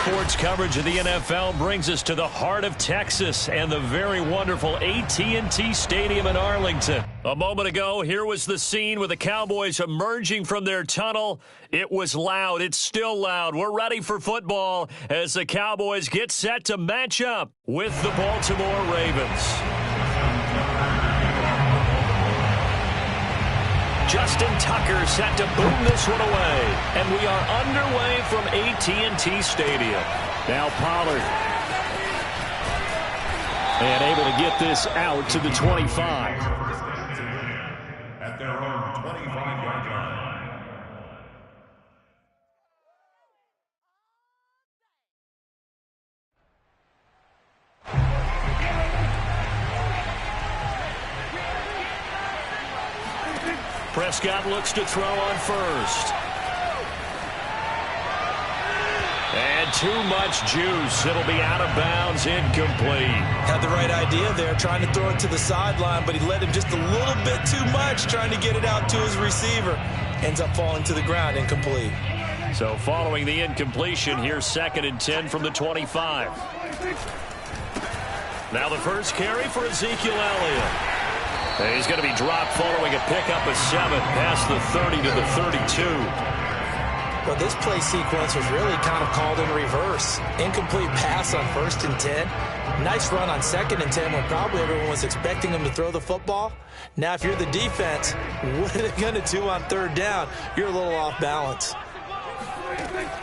sports coverage of the NFL brings us to the heart of Texas and the very wonderful AT&T Stadium in Arlington. A moment ago, here was the scene with the Cowboys emerging from their tunnel. It was loud. It's still loud. We're ready for football as the Cowboys get set to match up with the Baltimore Ravens. Justin Tucker set to boom this one away. And we are underway from AT&T Stadium. Now Pollard. And able to get this out to the 25. At their own 25-yard line. Prescott looks to throw on first. And too much juice. It'll be out of bounds, incomplete. Had the right idea there, trying to throw it to the sideline, but he let him just a little bit too much, trying to get it out to his receiver. Ends up falling to the ground, incomplete. So following the incompletion, here's 2nd and 10 from the 25. Now the first carry for Ezekiel Elliott. He's going to be dropped following a pickup of 7 past the 30 to the 32. Well, this play sequence was really kind of called in reverse. Incomplete pass on 1st and 10. Nice run on 2nd and 10 when probably everyone was expecting him to throw the football. Now, if you're the defense, what are they going to do on 3rd down? You're a little off balance.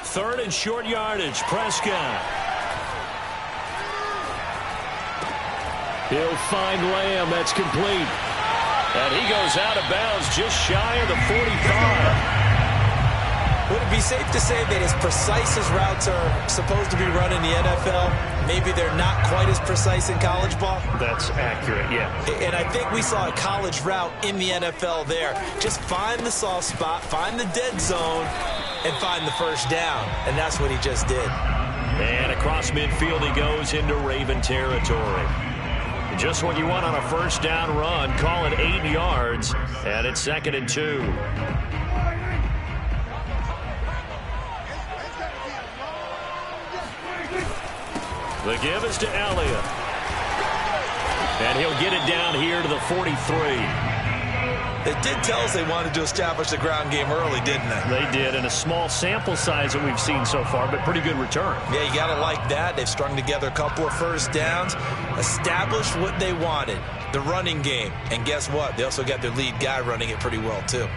3rd and short yardage, Prescott. He'll find Lamb. That's complete. And he goes out of bounds just shy of the 45. Would it be safe to say that as precise as routes are supposed to be run in the NFL, maybe they're not quite as precise in college ball? That's accurate, yeah. And I think we saw a college route in the NFL there. Just find the soft spot, find the dead zone, and find the 1st down. And that's what he just did. And across midfield he goes into Raven territory. Just what you want on a 1st down run. Call it 8 yards, and it's 2nd and 2. The give is to Elliott. And he'll get it down here to the 43. They did tell us they wanted to establish the ground game early, didn't they? They did, and a small sample size that we've seen so far, but pretty good return. Yeah, you got to like that. They've strung together a couple of 1st downs, established what they wanted, the running game. And guess what? They also got their lead guy running it pretty well, too.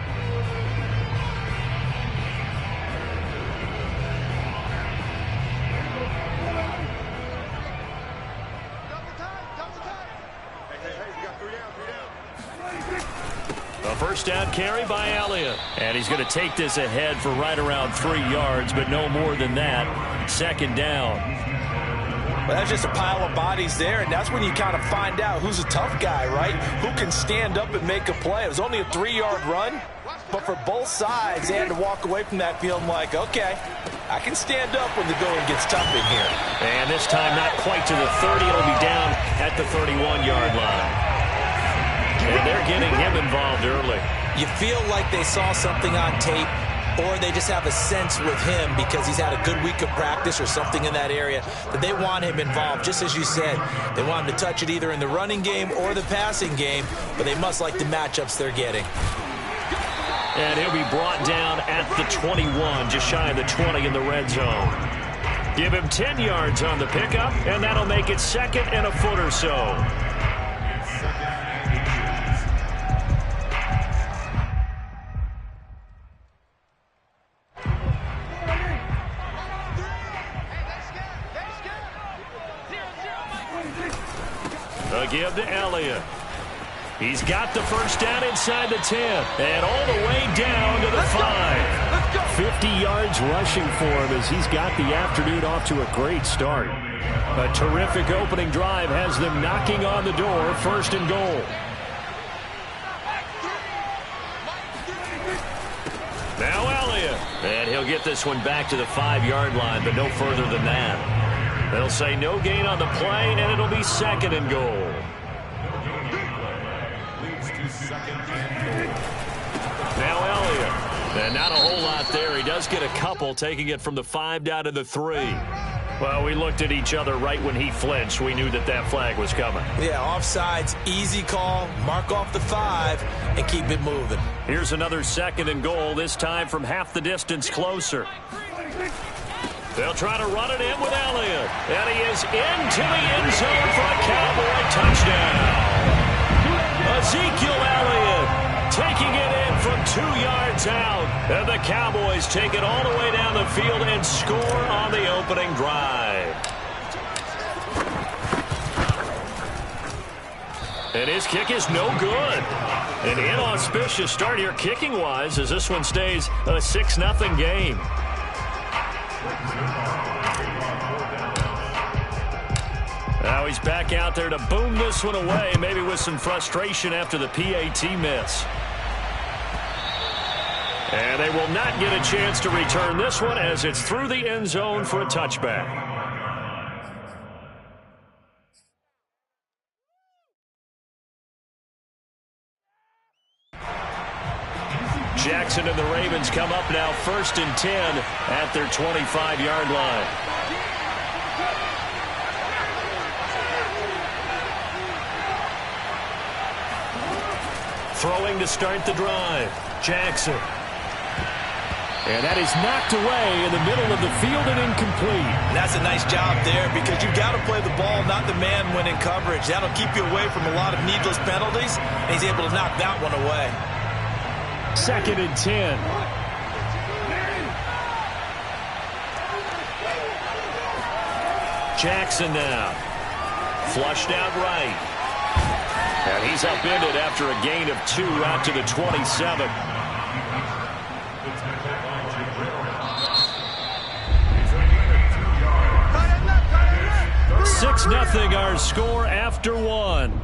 A 1st down carry by Elliott. And he's going to take this ahead for right around 3 yards, but no more than that. 2nd down. Well, that's just a pile of bodies there, and that's when you kind of find out who's a tough guy, right? Who can stand up and make a play. It was only a 3-yard run, but for both sides, they had to walk away from that field like, okay, I can stand up when the going gets tough in here. And this time not quite to the 30. It'll be down at the 31-yard line. And they're getting him involved early. You feel like they saw something on tape, or they just have a sense with him because he's had a good week of practice or something in that area that they want him involved. Just as you said, they want him to touch it either in the running game or the passing game, but they must like the matchups they're getting. And he'll be brought down at the 21, just shy of the 20 in the red zone. Give him 10 yards on the pickup, and that'll make it 2nd and a foot or so. A give to Elliott. He's got the 1st down inside the 10. And all the way down to the 5. 50 yards rushing for him as he's got the afternoon off to a great start. A terrific opening drive has them knocking on the door. 1st and goal. Now Elliott. And he'll get this one back to the 5-yard line, but no further than that. They'll say no gain on the play, and it'll be 2nd and goal. Now Elliott. And not a whole lot there. He does get a couple, taking it from the 5 down to the 3. Well, we looked at each other right when he flinched. We knew that that flag was coming. Yeah, offsides, easy call, mark off the 5, and keep it moving. Here's another 2nd and goal, this time from half the distance closer. They'll try to run it in with Elliott. And he is into the end zone for a Cowboy touchdown. Ezekiel Elliott taking it in from 2 yards out. And the Cowboys take it all the way down the field and score on the opening drive. And his kick is no good. An inauspicious start here kicking-wise as this one stays a 6-0 game. Now he's back out there to boom this one away, maybe with some frustration after the PAT miss. And they will not get a chance to return this one as it's through the end zone for a touchback. Jackson and the Ravens come up now 1st and 10 at their 25-yard line. Throwing to start the drive, Jackson. And that is knocked away in the middle of the field and incomplete. And that's a nice job there because you've got to play the ball, not the man when in coverage. That'll keep you away from a lot of needless penalties, and he's able to knock that one away. 2nd and 10. Jackson now. Flushed out right. And he's upended after a gain of 2 out to the 27. 6-0 our score after 1.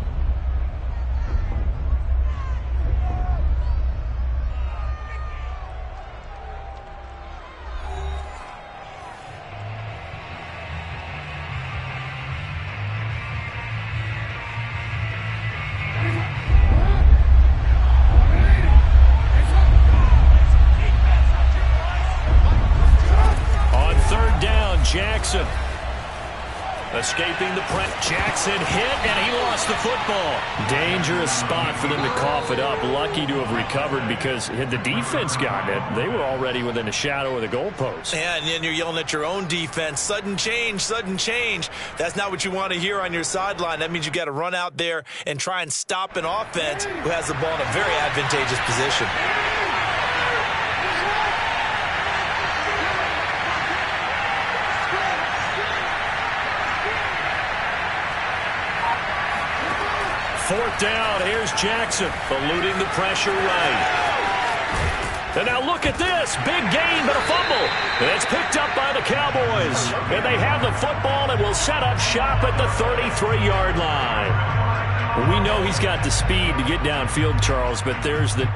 On 3rd down, Jackson. Escaping the press. Jackson hit, and he lost the football. Dangerous spot for them to cough it up. Lucky to have recovered because had the defense gotten it, they were already within a shadow of the goalpost. Yeah, and then you're yelling at your own defense. Sudden change, sudden change. That's not what you want to hear on your sideline. That means you got to run out there and try and stop an offense who has the ball in a very advantageous position. Fourth down, here's Jackson, eluding the pressure right. And now look at this, big gain, but a fumble. And it's picked up by the Cowboys. And they have the football and will set up shop at the 33-yard line. We know he's got the speed to get downfield, Charles, but there's the